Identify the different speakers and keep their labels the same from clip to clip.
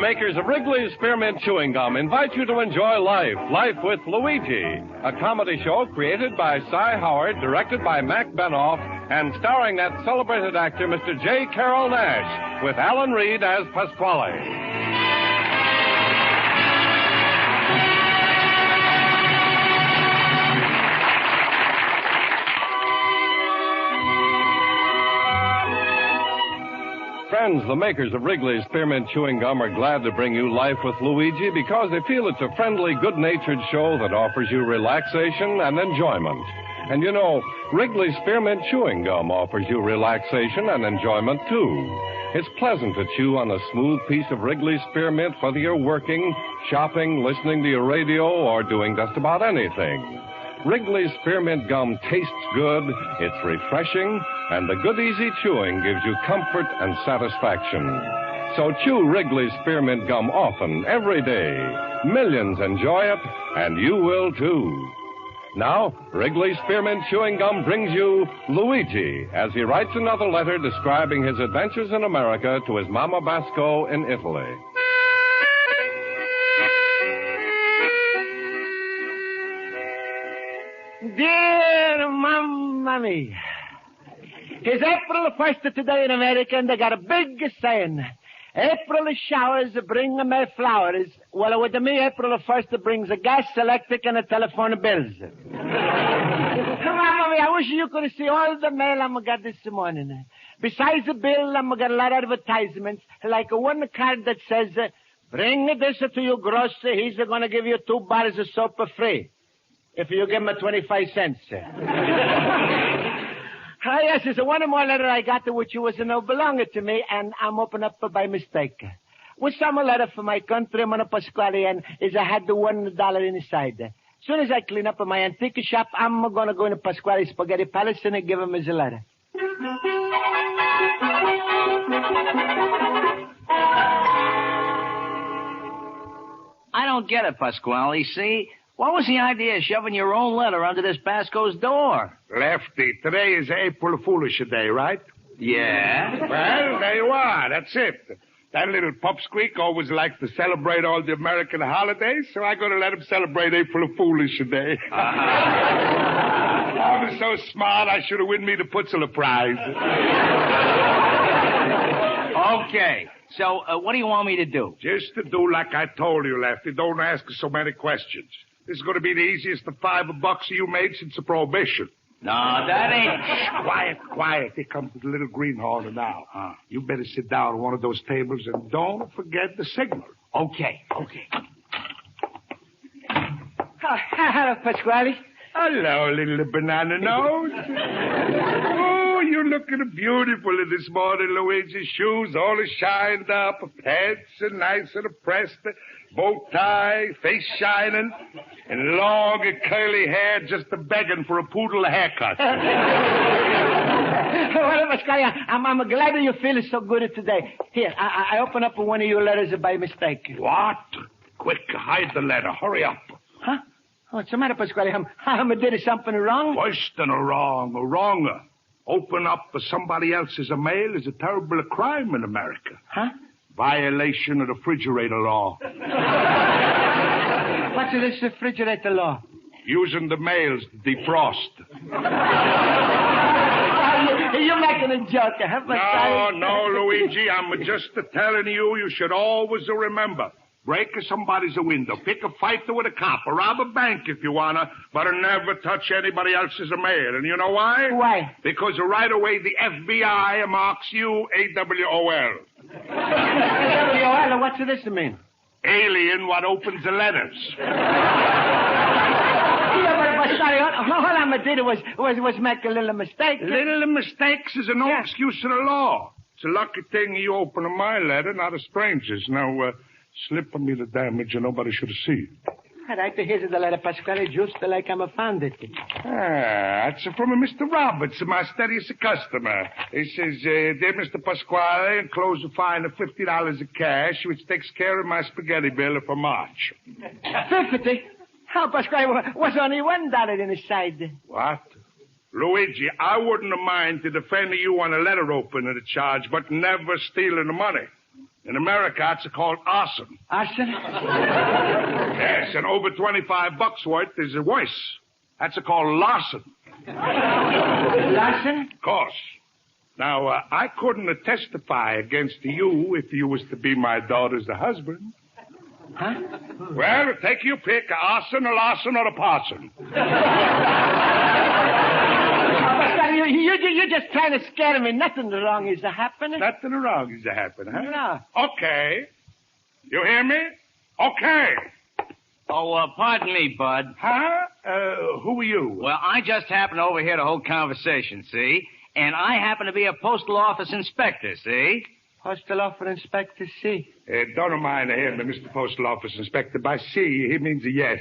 Speaker 1: makers of Wrigley's Spearmint Chewing Gum invite you to enjoy Life with Luigi, a comedy show created by Cy Howard, directed by Mac Benoff, and starring that celebrated actor, Mr. J. Carrol Naish, with Alan Reed as Pasquale. Friends, the makers of Wrigley's Spearmint Chewing Gum are glad to bring you Life with Luigi because they feel it's a friendly, good-natured show that offers you relaxation and enjoyment. And you know, Wrigley's Spearmint Chewing Gum offers you relaxation and enjoyment, too. It's pleasant to chew on a smooth piece of Wrigley's Spearmint, whether you're working, shopping, listening to your radio, or doing just about anything. Wrigley's Spearmint Gum tastes good, it's refreshing, and the good, easy chewing gives you comfort and satisfaction. So chew Wrigley's Spearmint Gum often, every day. Millions enjoy it, and you will, too. Now, Wrigley's Spearmint Chewing Gum brings you Luigi, as he writes another letter describing his adventures in America to his Mama Basco in Italy.
Speaker 2: Dear Mamma mia. It's April the 1st today in America, and they got a big saying. April showers bring me flowers. Well, with me, April the 1st brings a gas, electric, and a telephone bills. Mamma mia, I wish you could see all the mail I'm got this morning. Besides the bill, I'm got a lot of advertisements, like one card that says, bring this to your grocer. He's going to give you 2 bars of soap for free. If you give him 25 cents. Yes, there's one more letter I got which was no belonging to me, and I'm open up by mistake. Was some letter for my countryman Pasquale, and I had the $1 inside. As soon as I clean up my antique shop, I'm going to go into Pasquale's Spaghetti Palace and give him his letter.
Speaker 3: I don't get it, Pasquale, see? What was the idea of shoving your own letter under this Basco's door?
Speaker 4: Lefty, today is April Foolish Day, right?
Speaker 3: Yeah?
Speaker 4: Well, there you are. That's it. That little pupsqueak always likes to celebrate all the American holidays, so I'm going to let him celebrate April Foolish Day. I was so smart, I should have won me the Pulitzer Prize.
Speaker 3: Okay. So, what do you want me to do?
Speaker 4: Just to do like I told you, Lefty. Don't ask so many questions. This is going to be the easiest of $5 you made since the Prohibition.
Speaker 3: No, that ain't...
Speaker 4: Shh, quiet. Here comes the little greenhorn now. You better sit down at one of those tables and don't forget the signal.
Speaker 3: Okay.
Speaker 2: Hello, Pasquale.
Speaker 4: Hello, little banana nose. Oh, you're looking beautiful this morning, Luigi. Shoes all shined up, pants and nice and pressed, bow tie, face shining, and long curly hair just begging for a poodle haircut.
Speaker 2: Well, Pasquale, I'm glad you feel so good today. Here, I open up one of your letters by mistake.
Speaker 4: What? Quick, hide the letter. Hurry up.
Speaker 2: Huh? What's the matter, Pasquale? I did something wrong?
Speaker 4: Worse than a wrong, or wronger. Open up for somebody else's mail is a terrible crime in America.
Speaker 2: Huh?
Speaker 4: Violation of the refrigerator law.
Speaker 2: What's this refrigerator law?
Speaker 4: Using the mails to defrost.
Speaker 2: You're making a joke, huh, Pasquale?
Speaker 4: No, Luigi. I'm just telling you should always remember. Break somebody's window. Pick a fight with a cop. Or rob a bank if you wanna. But never touch anybody else's mail. And you know why?
Speaker 2: Why?
Speaker 4: Because right away the FBI marks you AWOL.
Speaker 2: AWOL? What's this mean?
Speaker 4: Alien what opens the letters.
Speaker 2: Yeah, but Pasquale, all I did was make a little mistake.
Speaker 4: Little mistakes is no excuse to the law. It's a lucky thing you opened my letter, not a stranger's. Now, slip me the damage and nobody should have seen.
Speaker 2: All right, here's the letter, Pasquale, just like I'm found it.
Speaker 4: That's from Mr. Roberts, my steadiest customer. He says, dear Mr. Pasquale, enclose a fine of $50 of cash, which takes care of my spaghetti bill for March.
Speaker 2: 50? How, Pasquale, was only $1 inside.
Speaker 4: What? Luigi, I wouldn't mind to defend you on a letter opening charge, but never stealing the money. In America, it's called arson.
Speaker 2: Arson?
Speaker 4: Yes, and over $25 worth is worse. That's called larceny.
Speaker 2: Larson?
Speaker 4: Of course. Now, I couldn't testify against you if you was to be my daughter's husband.
Speaker 2: Huh?
Speaker 4: Well, take your pick, arson, a larson, or a parson.
Speaker 2: You're just trying to scare me. Nothing wrong is happening.
Speaker 4: Nothing wrong is happening, huh?
Speaker 2: No.
Speaker 4: Okay. You hear me? Okay.
Speaker 3: Oh, pardon me, Bud.
Speaker 4: Huh? Who are you?
Speaker 3: Well, I just happened to overhear the whole conversation, see? And I happen to be a postal office inspector, see?
Speaker 2: Postal office inspector, see?
Speaker 4: Don't mind him, Mr. Postal Office Inspector. By C, he means a yes.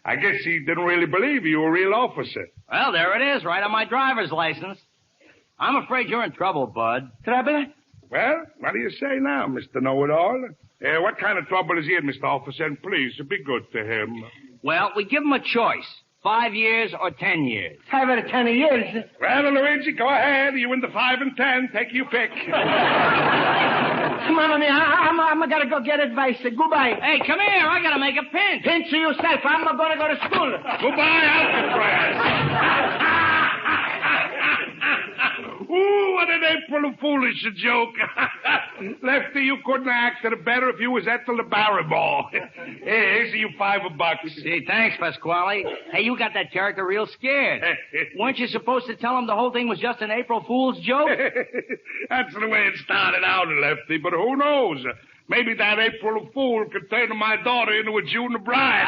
Speaker 4: I guess he didn't really believe you were a real officer.
Speaker 3: Well, there it is, right on my driver's license. I'm afraid you're in trouble, Bud.
Speaker 2: Trouble?
Speaker 4: Well, what do you say now, Mr. Know-It-All? What kind of trouble is he in, Mr. Officer? And please, be good to him.
Speaker 3: Well, we give him a choice. 5 years or 10 years.
Speaker 2: 5 out of 10 years.
Speaker 4: Well, Luigi, go ahead. You in the 5 and 10. Take your pick.
Speaker 2: Mamma mia, I'm gonna go get advice. Goodbye.
Speaker 3: Hey, come here. I gotta make a pinch.
Speaker 2: Pinch yourself. I'm gonna go to school.
Speaker 4: Goodbye, Alcatraz. Ooh, what an April Foolish joke. Lefty, you couldn't have acted better if you was Ethel the Barrymore. Here's you $5.
Speaker 3: See, thanks, Pasquale. Hey, you got that character real scared. Weren't you supposed to tell him the whole thing was just an April Fool's joke?
Speaker 4: That's the way it started out, Lefty, but who knows? Maybe that April Fool could turn my daughter into a June the Bride.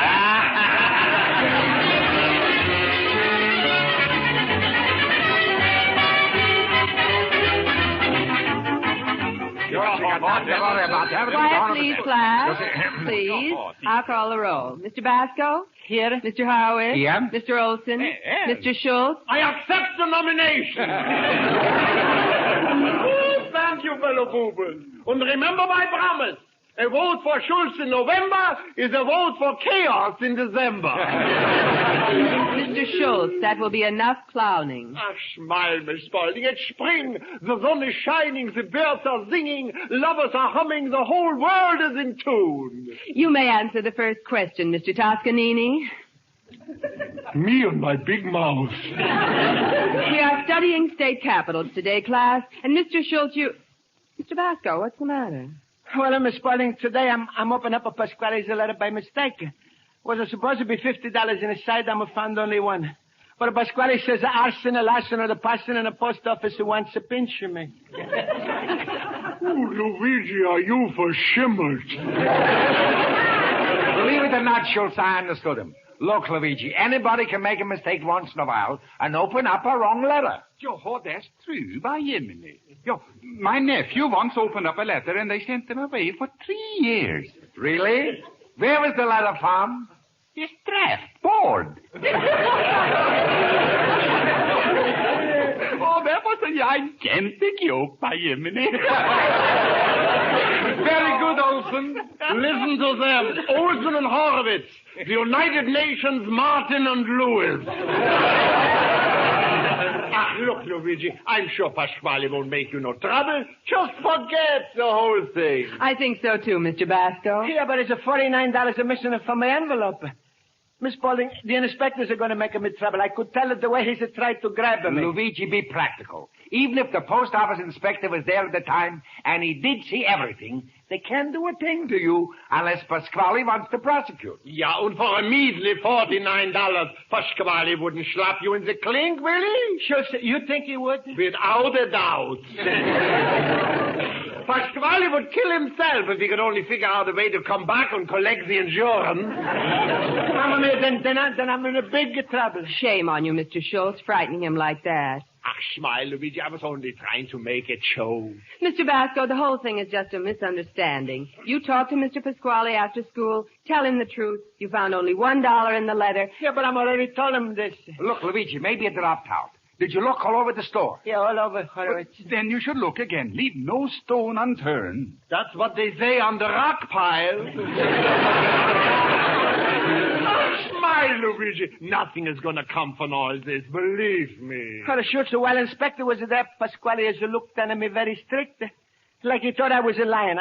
Speaker 5: Quiet, please, class. Please. I'll call the roll. Mr. Basco?
Speaker 2: Here.
Speaker 5: Mr. Howard?
Speaker 2: Yeah.
Speaker 5: Mr. Olson? Mr. Schultz?
Speaker 2: I accept the nomination. Thank you, fellow Bubel. And remember my promise. A vote for Schultz in November is a vote for chaos in December.
Speaker 5: Mr. Schultz, that will be enough clowning.
Speaker 2: Ach, smile, Miss Spaulding. It's spring. The sun is shining. The birds are singing. Lovers are humming. The whole world is in tune.
Speaker 5: You may answer the first question, Mr. Toscanini.
Speaker 2: Me and my big mouth.
Speaker 5: We are studying state capitals today, class. And Mr. Schultz, Mr. Basco, what's the matter?
Speaker 2: Well, Miss Spaulding, today I'm opening up a Pasquale's letter by mistake. Was supposed to be $50 in his side. I found only one. But Pasquale says arson, a larson, or the parson in the post office who wants to pinch me.
Speaker 4: Luigi, are you for shimmered?
Speaker 6: Believe it or not, Schultz, I understood him. Look, Luigi, anybody can make a mistake once in a while and open up a wrong letter.
Speaker 7: Jo, that's true, by Jiminy. Jo, my nephew once opened up a letter and they sent him away for 3 years.
Speaker 6: Really? Where was the letter from?
Speaker 7: His draft.
Speaker 6: Board.
Speaker 7: Oh, that was a gigantic joke, by Jiminy.
Speaker 2: Very good, Olson. Listen to them. Olson and Horowitz. The United Nations, Martin and Lewis. Look, Luigi, I'm sure Pasquale won't make you no trouble. Just forget the whole thing.
Speaker 5: I think so, too, Mr. Basco.
Speaker 2: Yeah, but it's a $49 missing from my envelope. Miss Spaulding, the inspectors are going to make him in trouble. I could tell it the way he's tried to grab me.
Speaker 6: Luigi, be practical. Even if the post office inspector was there at the time and he did see everything, they can't do a thing to you unless Pasquale wants to prosecute.
Speaker 2: Yeah, and for a measly $49, Pasquale wouldn't slap you in the clink, will he? Sure, you think he would? Without a doubt. Pasquale would kill himself if he could only figure out a way to come back and collect the insurance. Mamma mia, then I'm in a big trouble.
Speaker 5: Shame on you, Mr. Schultz, frightening him like that.
Speaker 2: Ach, smile, Luigi. I was only trying to make it show.
Speaker 5: Mr. Basco, the whole thing is just a misunderstanding. You talked to Mr. Pasquale after school. Tell him the truth. You found only $1 in the letter.
Speaker 2: Yeah, but I'm already told him this.
Speaker 6: Look, Luigi, maybe it dropped out. Did you look all over the store?
Speaker 2: Yeah, all over.
Speaker 7: Then you should look again. Leave no stone unturned.
Speaker 2: That's what they say on the rock pile. Smile, Luigi. Nothing is going to come from all this, believe me. Well, sure, so while Inspector was there, Pasquale has looked at me very strict. Like he thought I was a lion.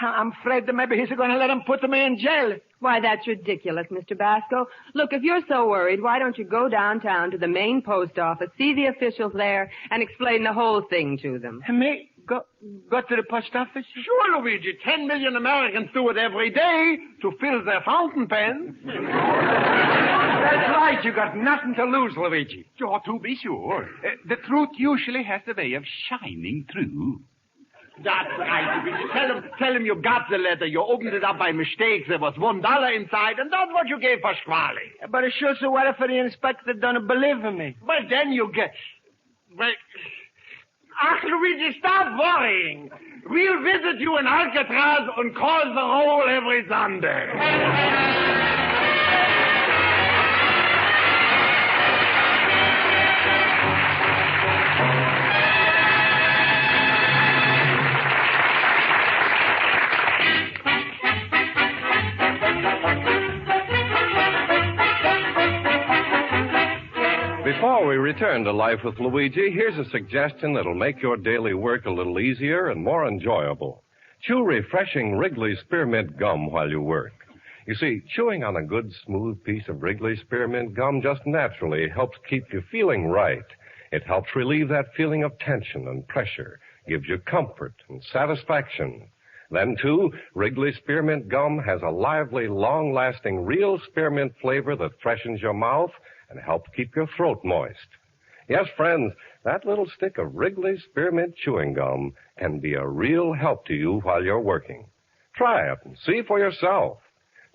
Speaker 2: I'm afraid that maybe he's going to let him put me in jail.
Speaker 5: Why, that's ridiculous, Mr. Basco. Look, if you're so worried, why don't you go downtown to the main post office, see the officials there, and explain the whole thing to them?
Speaker 2: Me? Go to the post office? Sure, Luigi. 10 million Americans do it every day to fill their fountain pens.
Speaker 6: That's right. You got nothing to lose, Luigi.
Speaker 7: Oh, to be sure. The truth usually has the way of shining through.
Speaker 2: That's right, Luigi. Tell him you got the letter. You opened it up by mistake. There was $1 inside, and that's what you gave Pasquale. But it sure so what if the inspector don't believe in me? But then you get... Ach, Luigi, stop worrying. We'll visit you in Alcatraz and call the roll every Sunday.
Speaker 1: Before we return to Life with Luigi, here's a suggestion that'll make your daily work a little easier and more enjoyable. Chew refreshing Wrigley Spearmint Gum while you work. You see, chewing on a good, smooth piece of Wrigley Spearmint Gum just naturally helps keep you feeling right. It helps relieve that feeling of tension and pressure, gives you comfort and satisfaction. Then, too, Wrigley Spearmint Gum has a lively, long-lasting, real spearmint flavor that freshens your mouth and helps keep your throat moist. Yes, friends, that little stick of Wrigley Spearmint Chewing Gum can be a real help to you while you're working. Try it and see for yourself.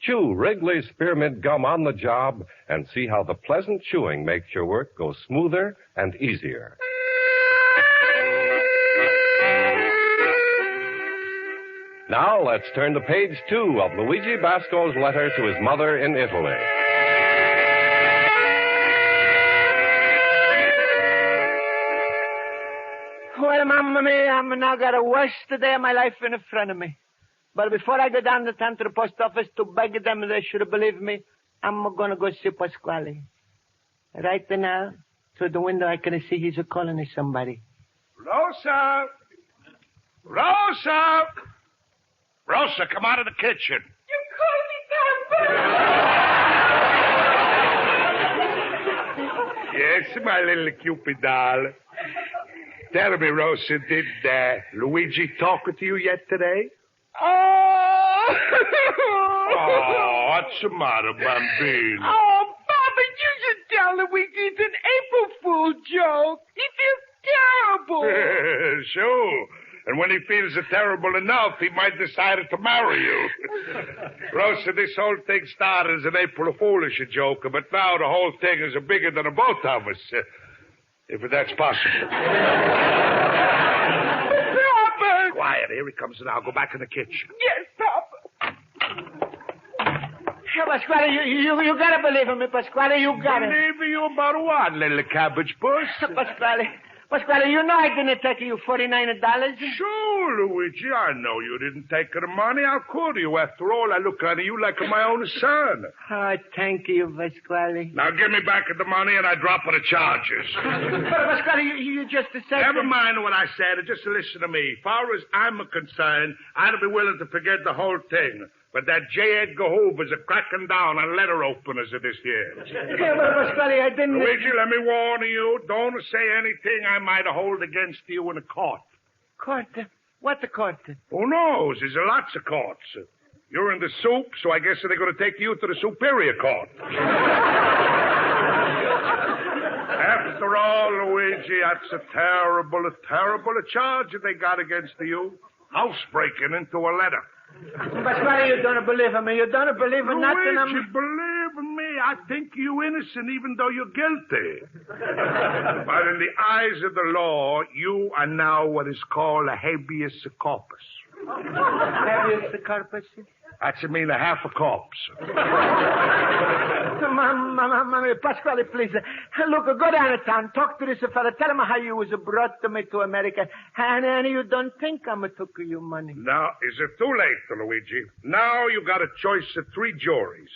Speaker 1: Chew Wrigley Spearmint Gum on the job and see how the pleasant chewing makes your work go smoother and easier. Now let's turn to page 2 of Luigi Basco's letter to his mother in Italy.
Speaker 2: Well, Mamma mia, I'm now got the worst day of my life in front of me. But before I go down the town to the post office to beg them they should believe me, I'm going to go see Pasquale. Right now, through the window, I can see he's calling to somebody.
Speaker 4: Rosa! Rosa! Rosa, come out of the kitchen.
Speaker 5: You called me, Papa!
Speaker 4: Yes, my little Cupid doll. Tell me, Rosa, did Luigi talk to you yet today?
Speaker 2: Oh!
Speaker 4: What's the matter, Bambino?
Speaker 2: Oh, Papa, you should tell Luigi it's an April Fool joke. He feels terrible.
Speaker 4: Sure. And when he feels terrible enough, he might decide to marry you. Rosa, this whole thing started as an April Foolish joke, but now the whole thing is bigger than both of us. If that's possible.
Speaker 2: Papa!
Speaker 4: Quiet, here he comes now. Go back in the kitchen.
Speaker 2: Yes, Papa. Pasquale, you gotta believe in me, Pasquale, you gotta.
Speaker 4: Believe you about what, little cabbage puss?
Speaker 2: Pasquale, you know I didn't take you $49.
Speaker 4: Sure, Luigi, I know you didn't take the money. How could you? After all, I look on you like my own son.
Speaker 2: Oh, thank you, Pasquale.
Speaker 4: Now give me back the money and I drop the charges.
Speaker 2: But, Pasquale, you just said...
Speaker 4: Never mind what I said. Just listen to me. As far as I'm concerned, I'd be willing to forget the whole thing. But that J. Edgar Hoover's cracking down on letter openers of this year.
Speaker 2: Yeah, but Pasquale, I didn't...
Speaker 4: Luigi, let me warn you. Don't say anything I might hold against you in a court.
Speaker 2: Court? What the court?
Speaker 4: Who knows? There's lots of courts. You're in the soup, so I guess they're going to take you to the Superior Court. After all, Luigi, that's a terrible charge they got against you. Housebreaking into a letter.
Speaker 2: Pasquale, you don't believe in me. You don't believe in nothing.
Speaker 4: Luigi, believe in me. I think you innocent even though you're guilty. But in the eyes of the law, you are now what is called a habeas corpus.
Speaker 2: Habeas corpus?
Speaker 4: That's mean a half a corpse.
Speaker 2: Mamma, Pasquale, please. Look, go down to town. Talk to this fella. Tell him how you was brought to me to America. And you don't think I'm took your money.
Speaker 4: Now, is it too late, Luigi? Now you got a choice of 3 juries.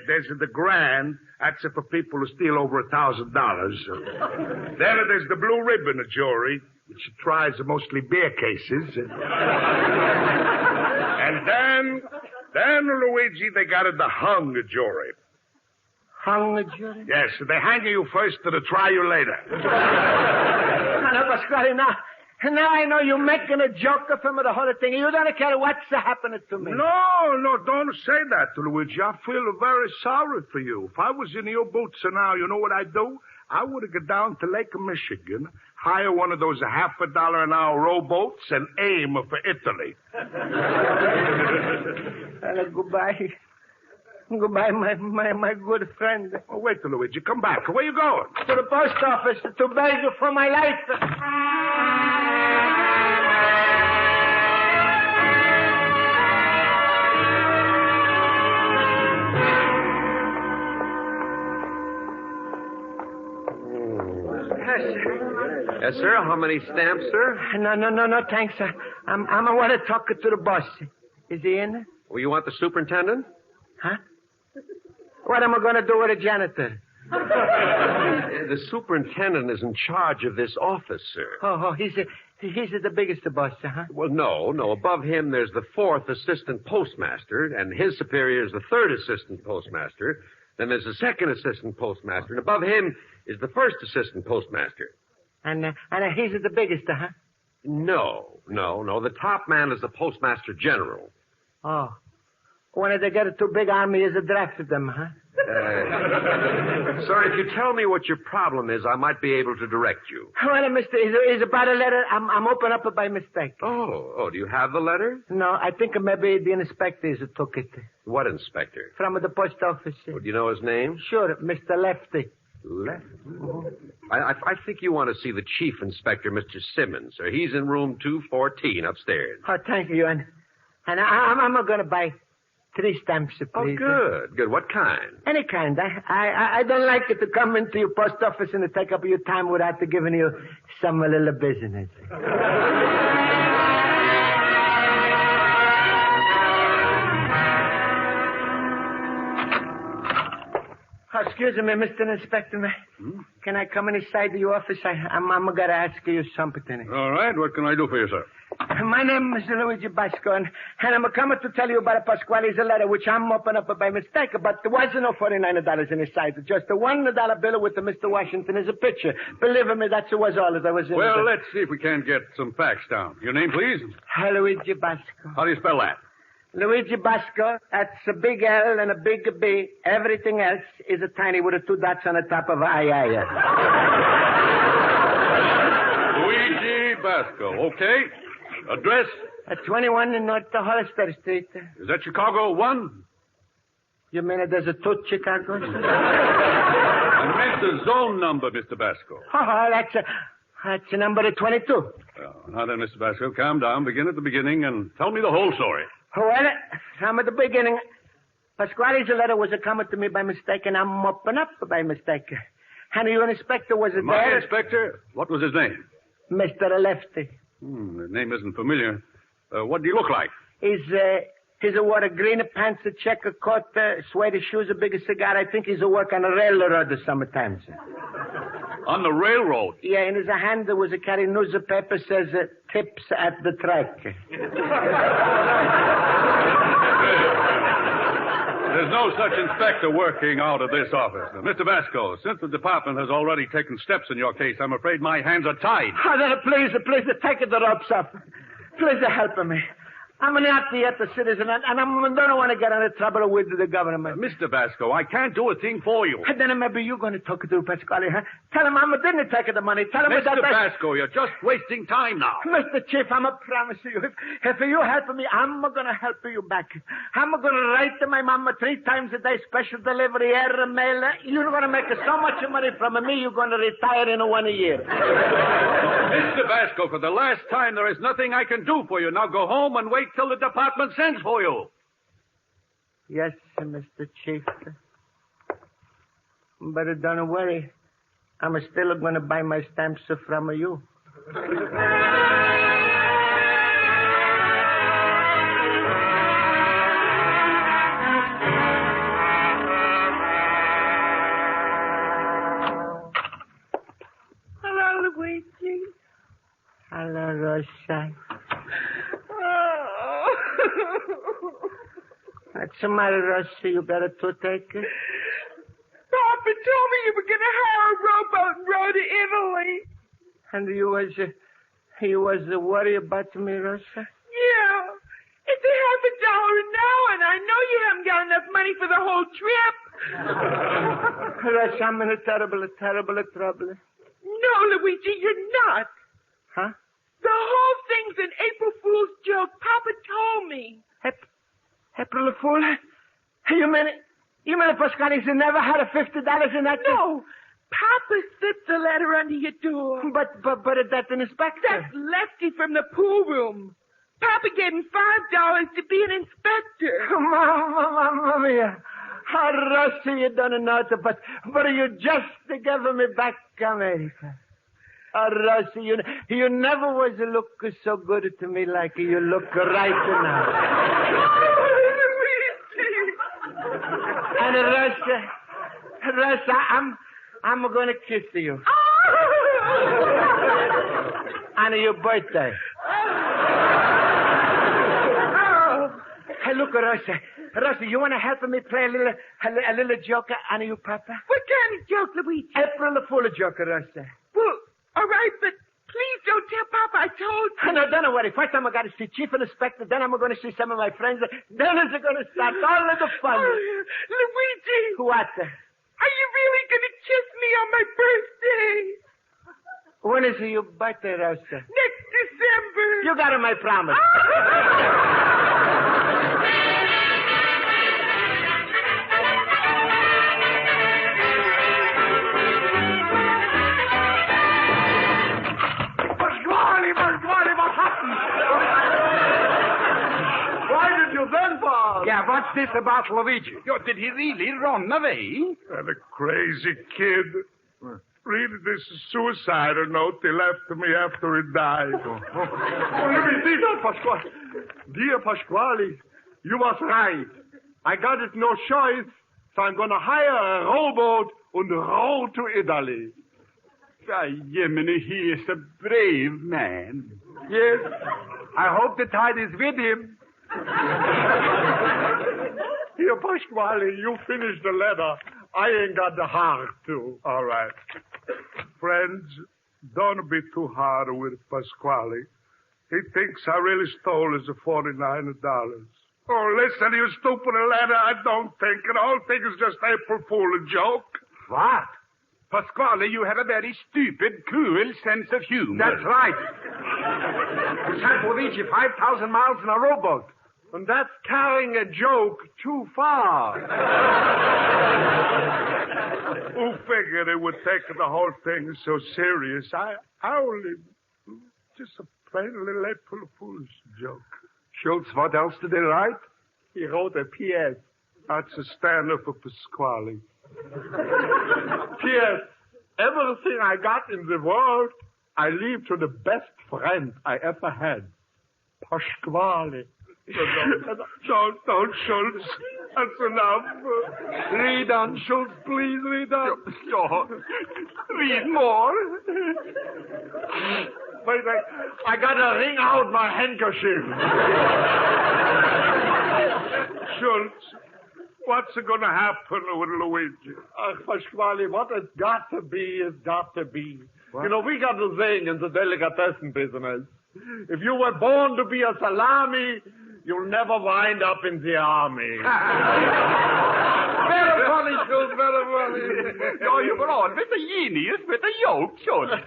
Speaker 4: There's the grand. That's for people who steal over $1,000. Then there's the blue ribbon jury, which tries mostly beer cases. And then, Luigi, they got it the hung jury.
Speaker 2: Hung jury?
Speaker 4: Yes, they hang you first to try you later.
Speaker 2: No, Pasquale, now I know you're making a joke of him or the whole thing. You don't care what's happening to me.
Speaker 4: No, don't say that, Luigi. I feel very sorry for you. If I was in your boots now, you know what I'd do? I would have gone down to Lake Michigan, hire one of those $50 an hour rowboats, and aim for Italy.
Speaker 2: Goodbye. Goodbye, my good friend.
Speaker 4: Oh, wait, Luigi. Come back. Where you going?
Speaker 2: To the post office to beg you for my life.
Speaker 8: Yes, sir. How many stamps, sir?
Speaker 2: No, thanks. I'm want to talk to the boss. Is he in?
Speaker 8: Well, you want the superintendent?
Speaker 2: Huh? What am I going to do with a janitor?
Speaker 8: The superintendent is in charge of this office, sir.
Speaker 2: Oh, he's the biggest boss, huh?
Speaker 8: Well, no. Above him, there's the 4th assistant postmaster, and his superior is the 3rd assistant postmaster. Then there's the 2nd assistant postmaster, and above him is the 1st assistant postmaster.
Speaker 2: And he's the biggest, huh?
Speaker 8: No. The top man is the postmaster general.
Speaker 2: Oh. When they get a too big army, is drafted them, huh?
Speaker 8: Sir, if you tell me what your problem is, I might be able to direct you.
Speaker 2: Well, mister, is about a letter I'm open up by mistake.
Speaker 8: Oh, do you have the letter?
Speaker 2: No, I think maybe the inspectors took it.
Speaker 8: What inspector?
Speaker 2: From the post office.
Speaker 8: Well, do you know his name?
Speaker 2: Sure, Mr. Lefty.
Speaker 8: Lefty? I think you want to see the chief inspector, Mr. Simmons, sir. He's in room 214 upstairs.
Speaker 2: Oh, thank you. And I'm going to buy 3 stamps, please.
Speaker 8: Oh, good. What kind?
Speaker 2: Any kind. I don't like it to come into your post office and to take up your time without giving you some little business. Oh, excuse me, Mr. Inspector. Can I come inside your office? I'm going to ask you something.
Speaker 1: All right. What can I do for you, sir?
Speaker 2: My name is Luigi Basco, and I'm coming to tell you about Pasquale's letter, which I'm opening up by mistake, but there wasn't no $49 inside. Just a $1 bill with the Mr. Washington as a picture. Believe me, that was all that was in it.
Speaker 1: Well, let's see if we can get some facts down. Your name, please?
Speaker 2: Luigi Basco.
Speaker 1: How do you spell that?
Speaker 2: Luigi Basco, that's a big L and a big B. Everything else is a tiny with 2 dots on the top of I.
Speaker 1: Luigi Basco, okay. Address?
Speaker 2: At 21 in North Hollister Street.
Speaker 1: Is that Chicago 1?
Speaker 2: You mean there's a 2 Chicago?
Speaker 1: I meant the zone number, Mr. Basco.
Speaker 2: Oh, that's number 22.
Speaker 1: Well, now then, Mr. Basco, calm down. Begin at the beginning and tell me the whole story.
Speaker 2: Well, from the beginning, Pasquale's letter was coming to me by mistake, and I'm opening up by mistake. And your inspector was there.
Speaker 1: My inspector? What was his name?
Speaker 2: Mr. Lefty.
Speaker 1: The name isn't familiar. What do you look like?
Speaker 2: He's wore green pants, a checker coat, suede shoes, a big cigar. I think he's work on a railroad sometimes.
Speaker 1: On the railroad?
Speaker 2: Yeah, in his hand there was a carrying newspaper says tips at the track.
Speaker 1: There's no such inspector working out of this office. Now, Mr. Basco, since the department has already taken steps in your case, I'm afraid my hands are tied.
Speaker 2: Oh, then please, take the ropes up. Please help me. I'm not yet a citizen, and I don't want to get into trouble with the government.
Speaker 1: Mr. Basco, I can't do a thing for you.
Speaker 2: And then maybe you're going to talk to Pasquale, huh? Tell him I didn't take the money. Tell him
Speaker 1: Mr. Basco, you're just wasting time now.
Speaker 2: Mr. Chief, I'm a promise you. If you help me, I'm going to help you back. I'm going to write to my mama 3 times a day, special delivery, air mail. You're going to make so much money from me, you're going to retire in 1 year.
Speaker 1: Mr. Basco, for the last time, there is nothing I can do for you. Now go home and wait till the department sends for you.
Speaker 2: Yes, Mr. Chief. But don't worry. I'm still going to buy my stamps from you. Hello, Luigi. Hello, Rosa. What's the matter, Rosa? You got a toothache?
Speaker 9: Papa told me you were going to hire a rowboat and row to Italy.
Speaker 2: And you was worried about me, Rosa?
Speaker 9: Yeah. It's $50 now, and I know you haven't got enough money for the whole trip.
Speaker 2: Rosa, I'm in a terrible trouble.
Speaker 9: No, Luigi, you're not.
Speaker 2: Huh?
Speaker 9: The whole thing's an April Fool's joke. Papa told me.
Speaker 2: April Fool? You mean Pasquale never had a $50 in that?
Speaker 9: No. Papa slipped the letter under your door.
Speaker 2: But that's an inspector.
Speaker 9: That's Lefty from the pool room. Papa gave him $5 to be an inspector.
Speaker 2: Mamma mia. Oh, Rosa, you don't know it, but you just gave me back America. Oh, Rosa, you never was look so good to me like you look right now. And Rosa, I'm gonna kiss you. On your birthday. Hey, look, Rosa, you want to help me play a little joke on you, Papa?
Speaker 9: What kind of joke, Luigi?
Speaker 2: April Fool joke, Rosa.
Speaker 9: Well, all right, but please don't tell Papa I told you.
Speaker 2: No, don't worry. First I'm going to see Chief Inspector, then I'm going to see some of my friends, then it's going to start all of the fun.
Speaker 9: Luigi!
Speaker 2: What?
Speaker 9: Are you really going to kiss me on my birthday?
Speaker 2: When is your birthday, Rosa?
Speaker 9: Next December.
Speaker 2: You got my promise.
Speaker 6: Pasquale, what happened? Why did you then fall?
Speaker 7: Yeah, what's this about Luigi? Did he really run away?
Speaker 4: And a crazy kid. Read this suicidal note they left to me after he died.
Speaker 6: Let me see that, Pasquale. Dear Pasquale, you was right. I got it no choice, so I'm going to hire a rowboat and row to Italy.
Speaker 7: Jemini, he is a brave man.
Speaker 6: Yes, I hope the tide is with him. Here, Pasquale, you finish the letter. I ain't got the heart to.
Speaker 4: All right. Friends, don't be too hard with Pasquale. He thinks I really stole his $49. Oh, listen, you stupid letter. I don't think it. The whole thing is just April Fool joke.
Speaker 7: What? Pasquale, you have a very stupid, cruel sense of humor.
Speaker 6: That's right. You sent Luigi 5,000 miles in a rowboat. And that's carrying a joke too far.
Speaker 4: Who figured it would take the whole thing so serious? I only... Just a plain little April Fool's joke.
Speaker 6: Schultz, what else did he write? He wrote a P.S.
Speaker 4: That's a stand-up for Pasquale.
Speaker 6: P.S. Everything I got in the world, I leave to the best friend I ever had. Pasquale.
Speaker 4: Don't, Schultz. That's enough.
Speaker 6: Read on, Schultz, please, read on.
Speaker 7: Read more.
Speaker 6: Wait, I gotta wring out my handkerchief.
Speaker 4: Schultz, what's going to happen with Luigi?
Speaker 6: Pasquale, what has got to be has got to be. What? You know, we got the saying in the delicatessen business. If you were born to be a salami, you'll never wind up in the army.
Speaker 7: Very funny, Schultz, very funny. Oh, you were on with the genius, with the yoke, Schultz.
Speaker 4: Oh,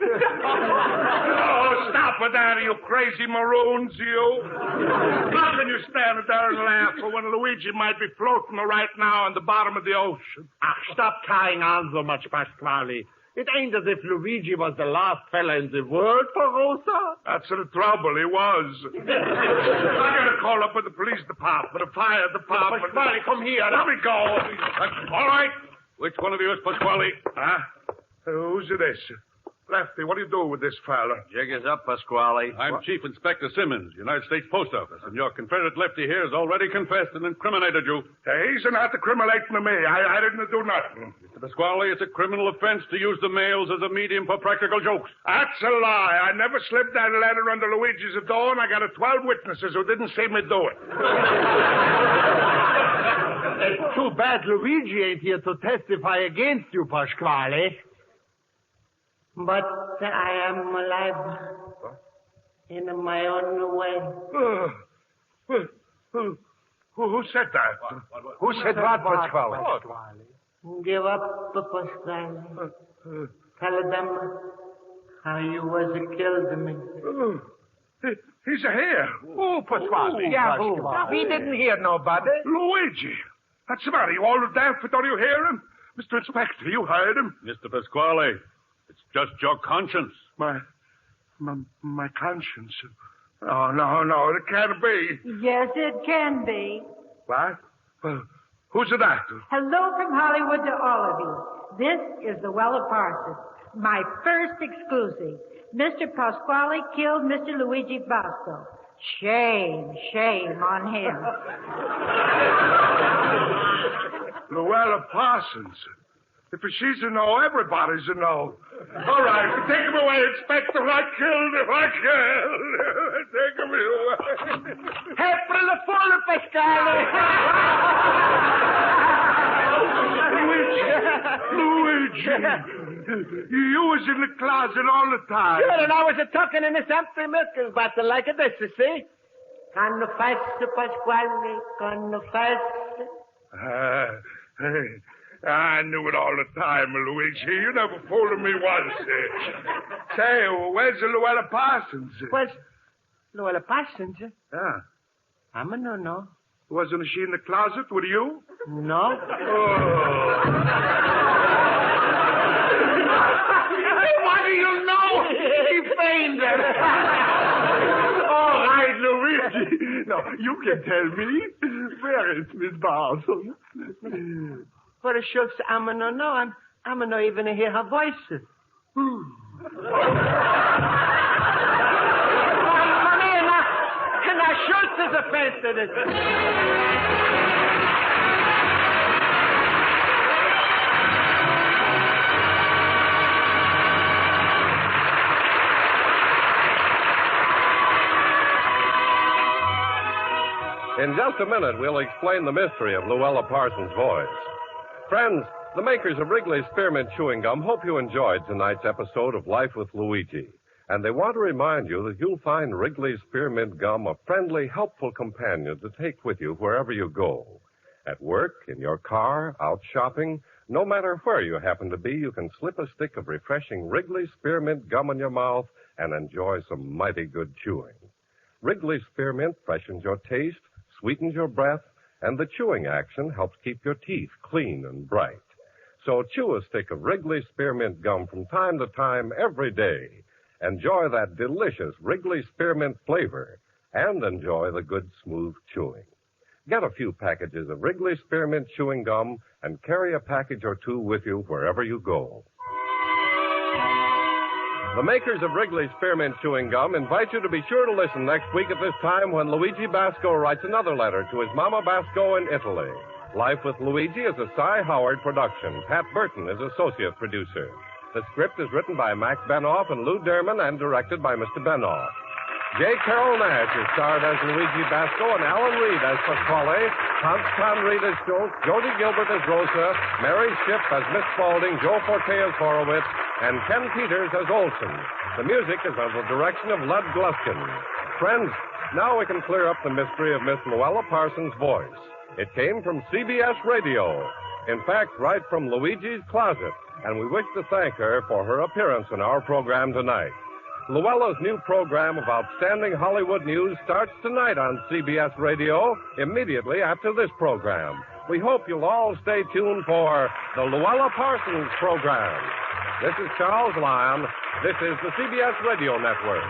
Speaker 4: stop with that, you crazy maroons, you. How can you stand there and laugh when Luigi might be floating right now on the bottom of the ocean?
Speaker 6: Stop carrying on so much, Pasquale. It ain't as if Luigi was the last fella in the world for Rosa.
Speaker 4: That's the trouble, he was. I gotta call up with the police department, the fire department.
Speaker 6: Pasquale, come here.
Speaker 4: Let me go. All right. Which one of you is Pasquale? Huh? Who's this? Lefty, what are you doing with this fella?
Speaker 3: Jig is up, Pasquale.
Speaker 1: I'm Chief Inspector Simmons, United States Post Office, and your Confederate Lefty here has already confessed and incriminated you.
Speaker 4: He's not incriminating me. I didn't do nothing.
Speaker 1: Mr. Pasquale, it's a criminal offense to use the mails as a medium for practical jokes.
Speaker 4: That's a lie. I never slipped that letter under Luigi's door, and I got 12 witnesses who didn't see me do it.
Speaker 6: It's too bad Luigi ain't here to testify against you, Pasquale.
Speaker 2: But I am alive in my own way.
Speaker 4: Who said that? Who said what, Pasquale?
Speaker 2: Give up, Pasquale. Tell them how you was killed me.
Speaker 4: He's here.
Speaker 6: Oh, Pasquale. Yeah, Pasquale. He didn't hear nobody.
Speaker 4: Luigi. That's the matter. You all deaf, but don't you hear him? Mr. Inspector, you heard him.
Speaker 10: Mr. Pasquale, it's just your conscience.
Speaker 4: My conscience. Oh, no, it can't be.
Speaker 11: Yes, it can be.
Speaker 4: What? Who's that?
Speaker 11: Hello from Hollywood to all of you. This is the Luella Parsons, my first exclusive. Mr. Pasquale killed Mr. Luigi Basco. Shame on him.
Speaker 4: Luella Parsons. If she's a no, everybody's a no. All right, take him away, Inspector. I killed him. Take him away.
Speaker 2: April the Fool, Pasquale.
Speaker 4: Luigi. You was in the closet all the time.
Speaker 2: Sure, and I was talking in this empty milk bottle like this, you see? Confess, Pasquale, confess.
Speaker 4: I knew it all the time, Luigi. You never fooled me once. Say, where's the Luella Parsons?
Speaker 2: Where's Luella Parsons?
Speaker 4: Yeah.
Speaker 2: I'm a no.
Speaker 4: Wasn't she in the closet with you?
Speaker 2: No.
Speaker 4: Oh.
Speaker 2: What do you know? He fainted.
Speaker 6: All right, Luigi. Now, you can tell me. Where is Miss Parsons?
Speaker 2: For the shucks, I'm a no. I'm a no even to hear her voice. Come here now. And now Schultz is offended.
Speaker 1: In just a minute, we'll explain the mystery of Luella Parsons' voice. Friends, the makers of Wrigley's Spearmint Chewing Gum hope you enjoyed tonight's episode of Life with Luigi. And they want to remind you that you'll find Wrigley's Spearmint Gum a friendly, helpful companion to take with you wherever you go. At work, in your car, out shopping, no matter where you happen to be, you can slip a stick of refreshing Wrigley's Spearmint Gum in your mouth and enjoy some mighty good chewing. Wrigley's Spearmint freshens your taste, sweetens your breath, and the chewing action helps keep your teeth clean and bright. So chew a stick of Wrigley's Spearmint Gum from time to time every day. Enjoy that delicious Wrigley Spearmint flavor and enjoy the good, smooth chewing. Get a few packages of Wrigley Spearmint Chewing Gum and carry a package or two with you wherever you go. The makers of Wrigley Spearmint Chewing Gum invite you to be sure to listen next week at this time when Luigi Basco writes another letter to his Mama Basco in Italy. Life with Luigi is a Cy Howard production. Pat Burton is associate producer. The script is written by Max Benoff and Lou Derman and directed by Mr. Benoff. J. Carrol Naish is starred as Luigi Basco and Alan Reed as Pasquale, Hans Conried as Schultz, Jody Gilbert as Rosa, Mary Shipp as Miss Spaulding, Joe Forte as Horowitz, and Ken Peters as Olson. The music is under the direction of Lud Gluskin. Friends, now we can clear up the mystery of Miss Luella Parsons' voice. It came from CBS Radio. In fact, right from Luigi's closet, and we wish to thank her for her appearance in our program tonight. Luella's new program of outstanding Hollywood news starts tonight on CBS Radio, immediately after this program. We hope you'll all stay tuned for the Luella Parsons program. This is Charles Lyon. This is the CBS Radio Network.